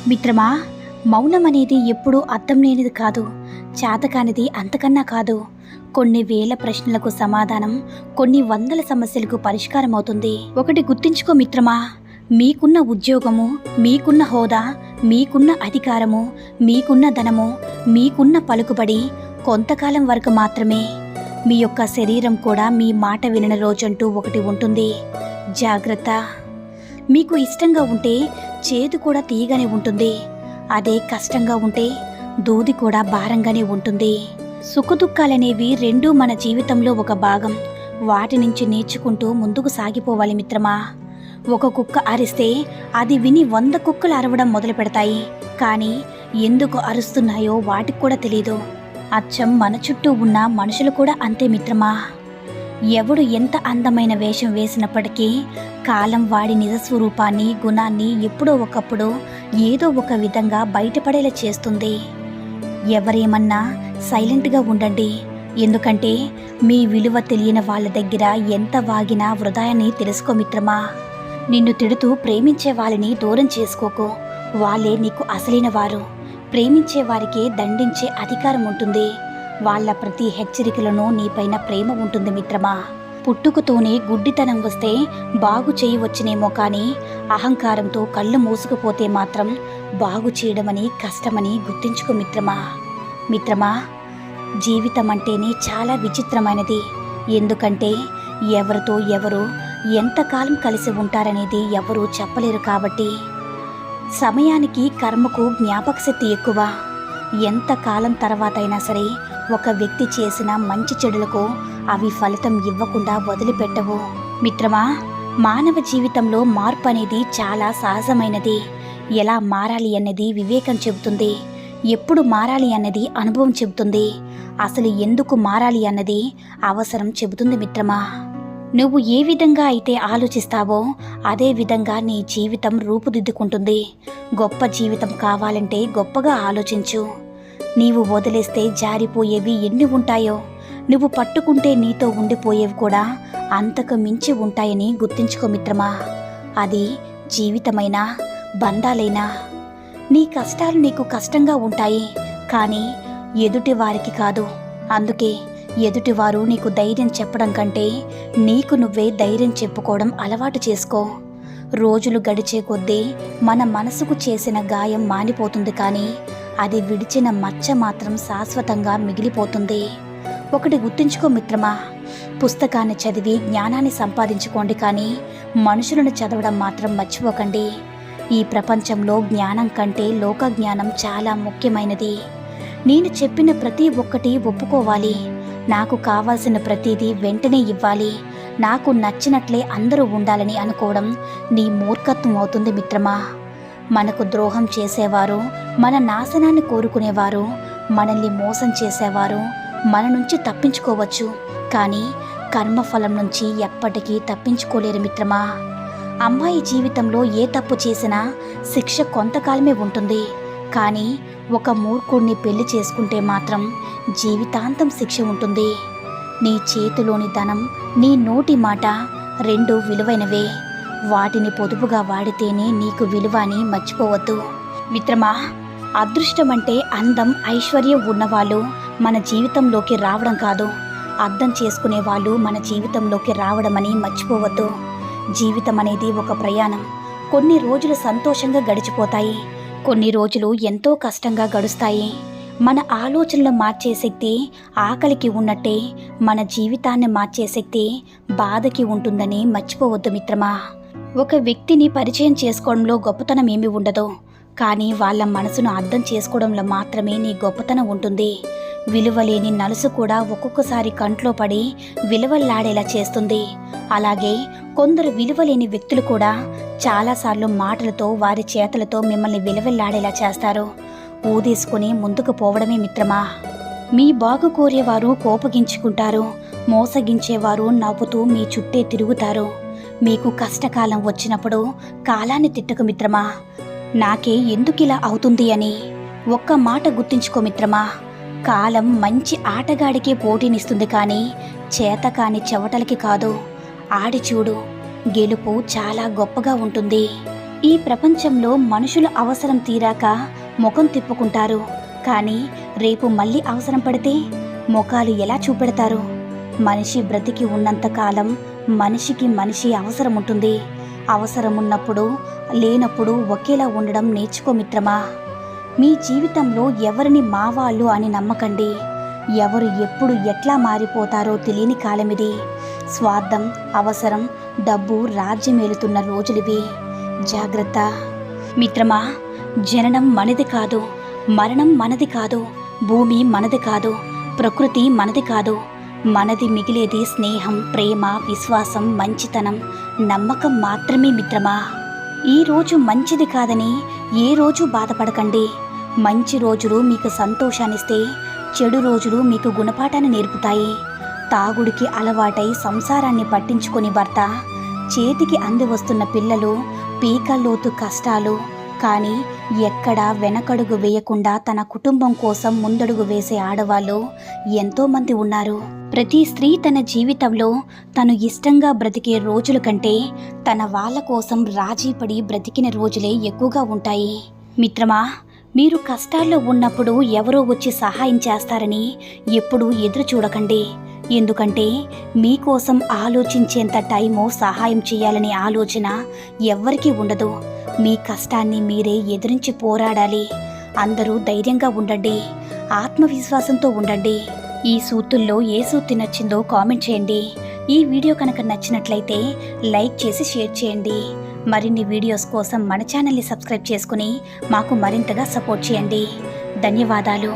మిత్రమా, మౌనం అనేది ఎప్పుడూ అర్థం లేనిది కాదు, చేతకానిది అంతకన్నా కాదు. కొన్ని వేల ప్రశ్నలకు సమాధానం కొన్ని వందల సమస్యలకు పరిష్కారం అవుతుంది. ఒకటి గుర్తుంచుకో మిత్రమా, మీకున్న ఉద్యోగము, మీకున్న హోదా, మీకున్న అధికారము, మీకున్న ధనము, మీకున్న పలుకుబడి కొంతకాలం వరకు మాత్రమే. మీ యొక్క శరీరం కూడా మీ మాట వినని రోజంటూ ఒకటి ఉంటుంది. జాగ్రత్త. మీకు ఇష్టంగా ఉంటే చేదు కూడా తీయగానే ఉంటుంది. అదే కష్టంగా ఉంటే దూది కూడా భారంగానే ఉంటుంది. సుఖదుఖాలనేవి రెండూ మన జీవితంలో ఒక భాగం. వాటి నుంచి నేర్చుకుంటూ ముందుకు సాగిపోవాలి మిత్రమా. ఒక కుక్క అరిస్తే అది విని 100 కుక్కలు అరవడం మొదలు పెడతాయి. కానీ ఎందుకు అరుస్తున్నాయో వాటికి కూడా తెలీదు. అచ్చం మన చుట్టూ ఉన్న మనుషులు కూడా అంతే మిత్రమా. ఎవడు ఎంత అందమైన వేషం వేసినప్పటికీ కాలం వాడి నిజస్వరూపాన్ని, గుణాన్ని ఎప్పుడో ఒకప్పుడు ఏదో ఒక విధంగా బయటపడేలా చేస్తుంది. ఎవరేమన్నా సైలెంట్గా ఉండండి. ఎందుకంటే మీ విలువ తెలియని వాళ్ళ దగ్గర ఎంత వాగినా వృధాయని తెలుసుకో మిత్రమా. నిన్ను తిడుతూ ప్రేమించే వాళ్ళని దూరం చేసుకోకు. వాళ్ళే నీకు అసలైన వారు. ప్రేమించే వారికే దండించే అధికారం ఉంటుంది. వాళ్ళ ప్రతి హెచ్చరికలను నీపైన ప్రేమ ఉంటుంది మిత్రమా. పుట్టుకతోనే గుడ్డితనం వస్తే బాగు చేయవచ్చునేమో, కానీ అహంకారంతో కళ్ళు మూసుకుపోతే మాత్రం బాగు చేయడమని కష్టమని గుర్తించుకో మిత్రమా. మిత్రమా, జీవితం అంటేనే చాలా విచిత్రమైనది. ఎందుకంటే ఎవరితో ఎవరు ఎంతకాలం కలిసి ఉంటారనేది ఎవరూ చెప్పలేరు. కాబట్టి సమయానికి కర్మకు జ్ఞాపకశక్తి ఎక్కువ. ఎంతకాలం తర్వాత అయినా సరే ఒక వ్యక్తి చేసిన మంచి చెడులకు అవి ఫలితం ఇవ్వకుండా వదిలిపెట్టవు. మిత్రమా, మానవ జీవితంలో మార్పు అనేది చాలా సహజమైనది. ఎలా మారాలి అన్నది వివేకం చెబుతుంది. ఎప్పుడు మారాలి అన్నది అనుభవం చెబుతుంది. అసలు ఎందుకు మారాలి అన్నది అవసరం చెబుతుంది మిత్రమా. నువ్వు ఏ విధంగా అయితే ఆలోచిస్తావో అదే విధంగా నీ జీవితం రూపుదిద్దుకుంటుంది. గొప్ప జీవితం కావాలంటే గొప్పగా ఆలోచించు. నీవు వదిలేస్తే జారిపోయేవి ఎన్ని ఉంటాయో, నువ్వు పట్టుకుంటే నీతో ఉండిపోయేవి కూడా అంతకు మించి ఉంటాయని గుర్తించుకో మిత్రమా. అది జీవితమైనా బంధాలైనా. నీ కష్టాలు నీకు కష్టంగా ఉంటాయి, కానీ ఎదుటి వారికి కాదు. అందుకే ఎదుటివారు నీకు ధైర్యం చెప్పడం కంటే నీకు నువ్వే ధైర్యం చెప్పుకోవడం అలవాటు చేసుకో. రోజులు గడిచే కొద్దీ మన మనసుకు చేసిన గాయం మానిపోతుంది, కానీ అది విడిచిన మచ్చ మాత్రం శాశ్వతంగా మిగిలిపోతుంది. ఒకటి గుర్తుంచుకో మిత్రమా, పుస్తకాన్ని చదివి జ్ఞానాన్ని సంపాదించుకోండి, కానీ మనుషులను చదవడం మాత్రం మర్చిపోకండి. ఈ ప్రపంచంలో జ్ఞానం కంటే లోక జ్ఞానం చాలా ముఖ్యమైనది. నేను చెప్పిన ప్రతి ఒక్కటి ఒప్పుకోవాలి. నాకు కావాల్సిన ప్రతిదీ వెంటనే ఇవ్వాలి. నాకు నచ్చినట్లే అందరూ ఉండాలని అనుకోవడం నీ మూర్ఖత్వం అవుతుంది మిత్రమా. మనకు ద్రోహం చేసేవారు, మన నాశనాన్ని కోరుకునేవారు, మనల్ని మోసం చేసేవారు మన నుంచి తప్పించుకోవచ్చు, కానీ కర్మఫలం నుంచి ఎప్పటికీ తప్పించుకోలేరు మిత్రమా. అమ్మాయి జీవితంలో ఏ తప్పు చేసినా శిక్ష కొంతకాలమే ఉంటుంది, కానీ ఒక మూర్ఖుడిని పెళ్లి చేసుకుంటే మాత్రం జీవితాంతం శిక్ష ఉంటుంది. నీ చేతిలోని ధనం, నీ నోటి మాట రెండు విలువైనవే. వాటిని పొదుపుగా వాడితేనే నీకు విలువ అని మర్చిపోవద్దు మిత్రమా. అదృష్టం అంటే అందం, ఐశ్వర్యం ఉన్నవాళ్ళు మన జీవితంలోకి రావడం కాదు, అర్థం చేసుకునే వాళ్ళు మన జీవితంలోకి రావడమని మర్చిపోవద్దు. జీవితం అనేది ఒక ప్రయాణం. కొన్ని రోజులు సంతోషంగా గడిచిపోతాయి, కొన్ని రోజులు ఎంతో కష్టంగా గడుస్తాయి. మన ఆలోచనలు మార్చే శక్తి ఆకలికి ఉన్నట్టే మన జీవితాన్ని మార్చే శక్తి బాధకి ఉంటుందని మర్చిపోవద్దు మిత్రమా. ఒక వ్యక్తిని పరిచయం చేసుకోవడంలో గొప్పతనం ఏమీ ఉండదు, కానీ వాళ్ళ మనసును అర్థం చేసుకోవడంలో మాత్రమే నీ గొప్పతనం ఉంటుంది. విలువలేని నలుసు కూడా ఒక్కొక్కసారి కంట్లో పడి విలువల్లాడేలా చేస్తుంది. అలాగే కొందరు విలువలేని వ్యక్తులు కూడా చాలాసార్లు మాటలతో, వారి చేతలతో మిమ్మల్ని విలువల్లాడేలా చేస్తారు. ఊదేసుకుని ముందుకు పోవడమే మిత్రమా. మీ బాగు కోరేవారు కోపగించుకుంటారు, మోసగించేవారు నవ్వుతూ మీ చుట్టే తిరుగుతారు. మీకు కష్టకాలం వచ్చినప్పుడు కాలాన్ని తిట్టకు మిత్రమా. నాకే ఎందుకిలా అవుతుంది అని ఒక్క మాట గుర్తుంచుకో మిత్రమా. కాలం మంచి ఆటగాడికే పోటీనిస్తుంది, కానీ చేతకాని చెవటలకి కాదు. ఆడి చూడు, గెలుపు చాలా గొప్పగా ఉంటుంది. ఈ ప్రపంచంలో మనుషుల అవసరం తీరాక ముఖం తిప్పుకుంటారు, కానీ రేపు మళ్ళీ అవసరం పడితే ముఖాలు ఎలా చూపెడతారు? మనిషి బ్రతికి ఉన్నంతకాలం మనిషికి మనిషి అవసరం ఉంటుంది. అవసరం ఉన్నప్పుడు లేనప్పుడు ఒకేలా ఉండడం నేర్చుకో మిత్రమా. మీ జీవితంలో ఎవరిని మావాళ్ళు అని నమ్మకండి. ఎవరు ఎప్పుడు ఎట్లా మారిపోతారో తెలియని కాలమిది. స్వార్థం, అవసరం, డబ్బు రాజ్యమేలుతున్న రోజులివి. జాగ్రత్త మిత్రమా. జననం మనది కాదు, మరణం మనది కాదు, భూమి మనది కాదు, ప్రకృతి మనది కాదు. మనది మిగిలేది స్నేహం, ప్రేమ, విశ్వాసం, మంచితనం, నమ్మకం మాత్రమే మిత్రమా. ఈ రోజు మంచిది కాదని ఏ రోజు బాధపడకండి. మంచి రోజులు మీకు సంతోషాన్నిస్తే, చెడు రోజులు మీకు గుణపాఠాన్ని నేర్పుతాయి. తాగుడికి అలవాటై సంసారాన్ని పట్టించుకొని భర్త, చేతికి అంది వస్తున్న పిల్లలు, పీకల్లోతు కష్టాలు, కానీ ఎక్కడా వెనకడుగు వేయకుండా తన కుటుంబం కోసం ముందడుగు వేసే ఆడవాళ్ళు ఎంతోమంది ఉన్నారు. ప్రతి స్త్రీ తన జీవితంలో తను ఇష్టంగా బ్రతికే రోజుల కంటే తన వాళ్ళ కోసం రాజీపడి బ్రతికిన రోజులే ఎక్కువగా ఉంటాయి. మిత్రమా, మీరు కష్టాల్లో ఉన్నప్పుడు ఎవరో వచ్చి సహాయం చేస్తారని ఎప్పుడూ ఎదురు చూడకండి. ఎందుకంటే మీకోసం ఆలోచించేంత టైము, సహాయం చేయాలనే ఆలోచన ఎవ్వరికీ ఉండదు. మీ కష్టాన్ని మీరే ఎదిరించి పోరాడాలి. అందరూ ధైర్యంగా ఉండండి, ఆత్మవిశ్వాసంతో ఉండండి. ఈ సూతుల్లో ఏ సూక్తి నచ్చిందో కామెంట్ చేయండి. ఈ వీడియో కనుక నచ్చినట్లయితే లైక్ చేసి షేర్ చేయండి. మరిన్ని వీడియోస్ కోసం మన ఛానల్ని సబ్స్క్రైబ్ చేసుకుని మాకు మరింతగా సపోర్ట్ చేయండి. ధన్యవాదాలు.